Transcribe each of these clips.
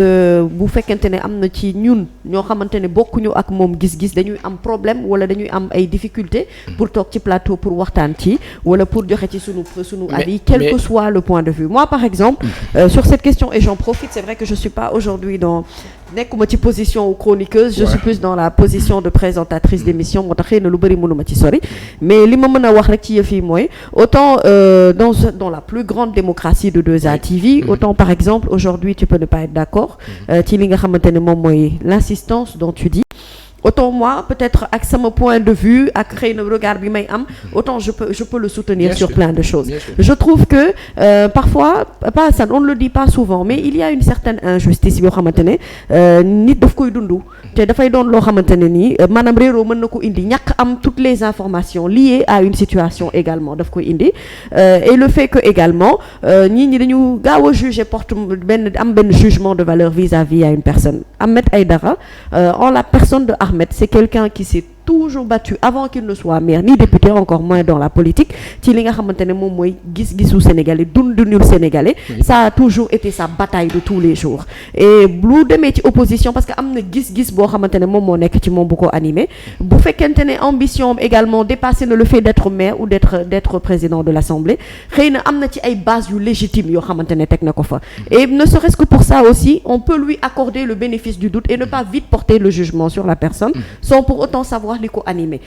bu fekkente ne am na ci ñun ñoo xamante ne bokkuñu ak moom gis-gis dañuy am problème wala dañuy am ay difficultés pour toog ci plateau pour waxtaan ci wala pour joxe ci sunu avis quel que soit le point de vue. Moi par exemple sur cette question, et j'en profite, c'est vrai que je suis pas aujourd'hui dans nekkuma ci position ou chroniqueuse, je suis plus dans la position de présentatrice d'émission, moo tax xëy na lu bëri mënuma ci sori, mais li ma mën a wax rek ci yëf yi mooy autant dans la plus grande démocratie de 2A TV, autant par exemple aujourd'hui tu peux ne pas être d'accord ci li nga xamante ne moom mooy l'insistance dont tu dis. Autant moi peut-être ak sama point de vue ak xëy na regard bi may am, autant je peux le soutenir bien sur sûr, plein de choses. Je trouve que parfois pas ça, on ne le dit pas souvent, mais il y a une certaine injustice yoo xamante ne nit daf koy dund te dafay doon loo xamante ne nii maanaam réeroo mën na ko indi, ñàkk am toutes les informations liées à une situation également daf koy indi et le fait que également ñi dañu gaaw a juger porte benn jugement de valeur vis-à-vis à une personne. Ahmed Aïdara en la personne de Ahmed, c'est quelqu'un qui s'est toujours battu avant qu'il ne soit maire ni député, encore moins dans la politique, ci li nga xamante ne moom mooy gis-gisu sénégalais, dundunul sénégalais. Ça a toujours été sa bataille de tous les jours. Et bu demee ci opposition parce que am na gis-gis boo xamante ne moom moo nekk ci moom bu ko animé, bu fekkente ne ambition également dépassé na le fait d'être maire ou d'être président de l'Assemblée, xëy na am na ci ay bases yu légitimes yoo xamante ne teg na ko fa. Et ne serait-ce que pour ça aussi, on peut lui accorder le bénéfice du doute et ne pas vite porter le jugement sur la personne sans pour autant savoir li ko animé.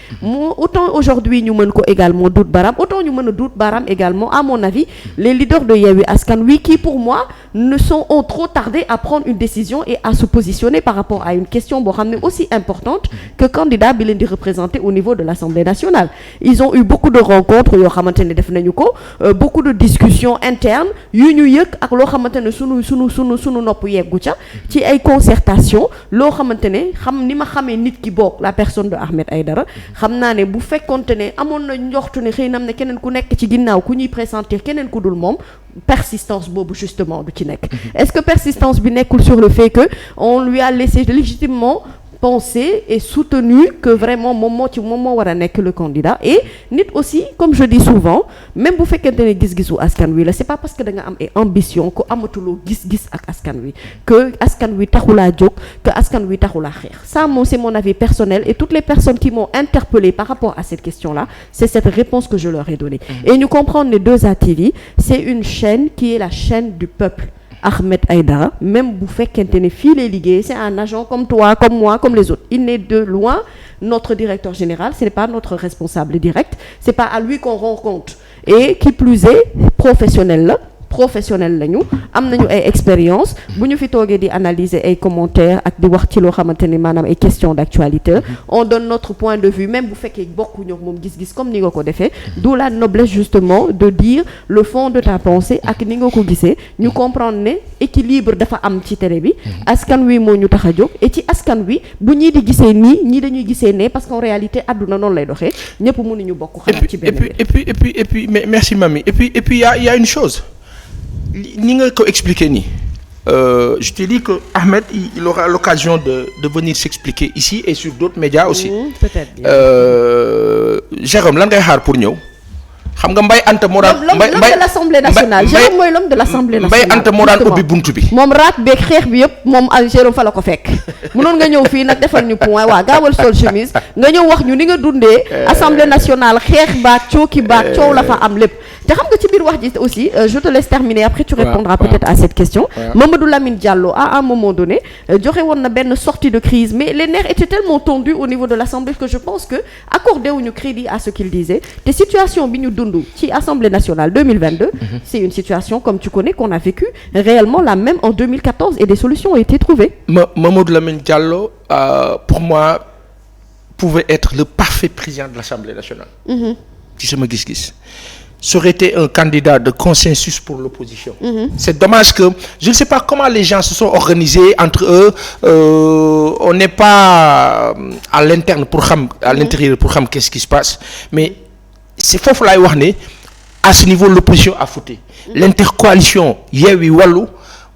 Autant aujourd'hui ñu mën ko également doute baram, autant ñu mën a doute baram également, à mon avis, les leaders de Yewwi Askan Wi qui pour moi ont trop tardé à prendre une décision et à se positionner par rapport à une question boo xam ne aussi importante que candidat bi leen di représenter au niveau de l'Assemblée nationale. Ils ont eu beaucoup de rencontres yoo xamante ne def nañu ko, beaucoup de discussions internes yu ñu yëg ak loo xamante ne sunu nopp yeggu ca ci ay concertation loo xamante ne xam ni ma xamee nit ki bokk la personne de Ahmed Aïdara, xam naa ne bu fekkonte ne amoon na njortu ne xëy na am na keneen ku nekk ci ginnaaw ku ñuy pressentir keneen ku dul moom, persistance boobu justement du ci nekk. Est-ce que persistance bi nekkul sur le fait que on lui a laissé légitimement pensé et soutenu que vraiment moom moo war a nekk le candidat. Et nit aussi comme je dis souvent, même bu fekkente ne gis-gisu askan wi la, c'est pas parce que da nga am ay ambition ko amatuloo gis-gis ak askan wi que askan wi taxulaa jóg, que askan wi taxulaa xeex. Ça c'est mon avis personnel, et toutes les personnes qui m'ont interpellé par rapport à cette question-là, c'est cette réponse que je leur ai donnée. Et ñu comprendre ne 2A TV, c'est une chaîne qui est la chaîne du peuple. Ahmed Aïdara, même bu fekkente ne fii lay liggéey, c'est un agent comme toi, comme moi, comme les autres. Il n'est de loin notre directeur général, ce n'est pas notre responsable direct, c'est pas à lui qu'on rend compte. Et qui plus est, professionnel lañu, am nañu ay expérience, bu ñu fi toogee di analyser ay commentaires ak di wax ci loo xamante ne maanaam ay questions d'actualité, on donne notre point de vue même bu fekkee bokkuñu moom gis-gis comme ni nga ko defee, d'où la noblesse justement de dire le fond de ta pensée ak ni nga ko gisee, ñu comprendre ne équilibre dafa am ci télé bi, askan wi moo ñu tax a jóg, et ci askan wi bu ñii di gisee nii ñii dañuy gisee ne, parce qu'en réalité àdduna noonu lay doxee, ñëpp mënuñu bokk xalaat ci benn. Et puis mais merci Mamy, et puis il y a une chose. Ni nga ko expliquer nii, je te dis que Ahmed il aura l'occasion de venir s'expliquer ici et sur d'autres médias aussi. Peut-être bien. Jérôme lan ngay xaar pour ñëw, xam nga Mbaye Anta moo daan l'homme de l'Assemblée nationale. Jérôme mooy l'homme de l'Assemblée nationale. Mbaye Anta moo daan ubbi buntu bi. moom raak beeg xeex bi yëpp moom Jérôme fa la ko fekk. mënoon nga ñëw fii nag defal ñu point waa gaawal sol chemise nga ñëw wax ñu ni nga dundee Assemblée nationale, xeex baak cooki baak coow la fa am lépp. te xam nga ci biir wax ji aussi je te laisse terminer, après tu répondras peut-être à cette question. Mamadou Lamine Diallo à un moment donné joxe woon na benn sortie de crise, mais les nerfs étaient tellement tendus au niveau de l'Assemblée que je pense que accordé wuñu crédit à ce qu'il disait. Te situation bi ñu dund ci Assemblée nationale 2022, c'est une situation comme tu connais qu'on a vécu réellement la même en 2014 et des solutions ont été trouvées. Mamadou Lamine Diallo pour moi pouvait être le parfait président de l'Assemblée nationale. ci sama gis-gis. Ça aurait été un candidat de consensus pour l'opposition. C'est dommage que je ne sais pas comment les gens se sont organisés entre eux. On n'est pas à l'interne pour xam à l'intérieur pour xam qu'est-ce qui se passe, mais c'est foofu laay wax ne à ce niveau l'opposition a fauté. L'intercoalition Yewwi Wallu,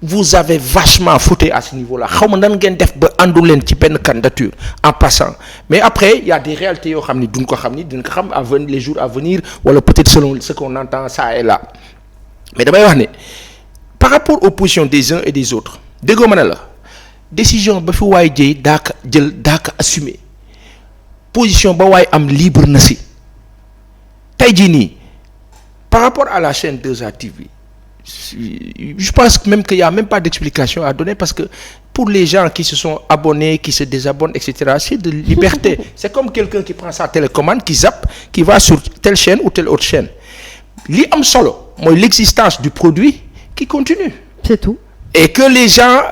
vous avez vachement fauté à ce niveau-là. xaw ma nan ngeen def ba àndu leen ci benn candidature en passant, mais après il y a des réalités yoo xam ni duñ ko xam ni dinañ ko xam à venir les jours à venir, wala peut-être selon ce qu'on entend ça et là. Mais damay wax ne par rapport aux positions des uns et des autres, déggoo ma ne la décision ba fi waay jëy daaka jël daaka assumer position ba waay am libre na si tey jii nii par rapport à la chaîne 2A TV je pense même qu'il y a même pas d'explication à donner parce que pour les gens qui se sont abonnés qui se désabonnent etc c'est de liberté c'est comme quelqu'un qui prend sa télécommande qui zappe qui va sur telle chaîne ou telle autre chaîne li am solo mooy l'existence du produit qui continue. C'est tout. Et que les gens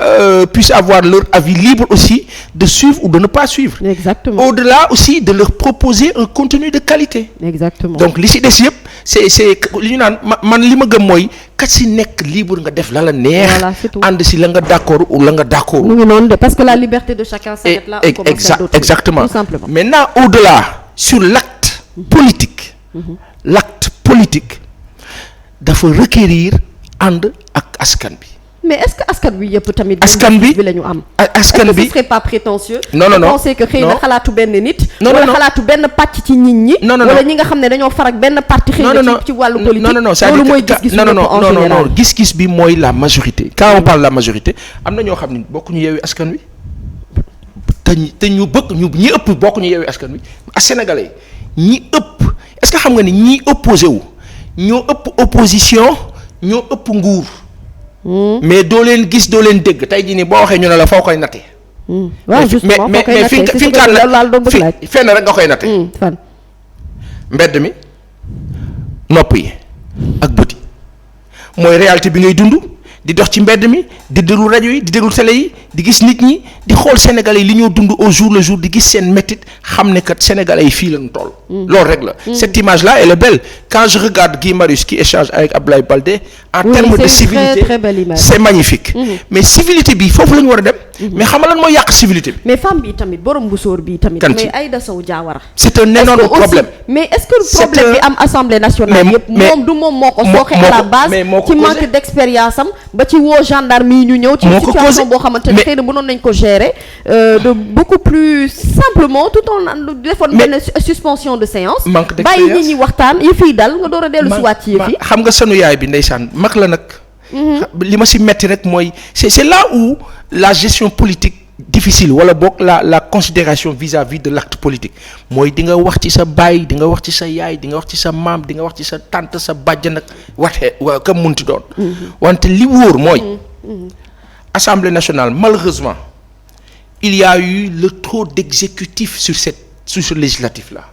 puissent avoir leur avis libre aussi de suivre ou de ne pas suivre. Exactement. Au-delà aussi de leur proposer un contenu de qualité. Exactement. Donc li ci des yëpp c'est li ñu naan man li ma gëm mooy kat si nekk libre nga def la la neex. Voilà, c'est tout. ànd si la nga d'accord ou la nga d'accord. mu ngi noonu de parce que la liberté de chacun s'arrête là. Exactement. Tout simplement. Maintenant au-delà sur l'acte politique. L'acte politique dafa requérir ànd ak askan bi. Mais est-ce que askan bi yëpp tamit. askan bi la ñu am. askan bi ce serait pas prétentieux. non penser que xëy na xalaatu benn nit. non wala xalaatu benn pàcc ci nit ñi. wala ñi nga xam ne dañoo far ak benn parti. xëy na ci wàllu politique. loolu mooy gis-gis non gis-gis bi mooy la majorité. quand on parle de la majorité am na ñoo xam ne bokkuñu Yewwi Askan Wi te ñu bëgg ñi ëpp bokkuñu Yewwi Askan Wi ak sénégalais ñi ëpp est-ce que xam nga ni ñi opposé wu ñoo ëpp opposition ñoo ëpp nguur. mais doo leen gis doo leen dégg tey jii nii boo waxee ñu ne la foo koy nattee. waaw justement mais fi fenn rek nga koy nattee. fan. mbedd mi nopp yi ak bët yi mooy réalité bi ngay dund di dox ci mbedd mi di déglu rajo yi di déglu télé yi di gis nit ñi di xool sénégalais yi li ñoo dund au jour le jour di gis seen métit xam ne kat sénégalais yi fii lañu toll. loolu rek la. cette image là elle est belle quand je regarde Guy Marius qui échange avec Abdoulaye Baldé. en termes de civilité très belle image. c'est magnifique. mais civilité bi foofu la ñu war a dem. mais xam nga lan mooy yàq civilité bi. mais femme bi tamit borom mbusóor bi tamit. mais Aïda Sow Diawara. c'est un énorme problème. mais est-ce que problème bi am assemblée nationale yëpp. moom du moom moo ko sooxe à la base. ci manque d'expérience am ba ci woo gendarme yi ñu ñëw. ci situation boo xamante ne xëy na mënoon nañ ko gérer de beaucoup plus simplement tout en defoon benn suspension de séance. manque d'expérience bàyyi nit ñi waxtaan yëf yi dal nga door a dellu si waat ci yëf yi. xam nga sanu yaay bi ndeysaan mag la nag. li ma si metti rek mooy c'est là où la gestion politique difficile wala boog la considération vis-à-vis de l'acte politique mooy di nga wax ci sa baay di nga wax ci sa yaay di nga wax ci sa maam di nga wax ci sa tante sa bàjjan ak waxee kam munti doon. wante li wóor mooy. Assemblée nationale malheureusement il y a eu le trop d'exécutif sur ce législatif là.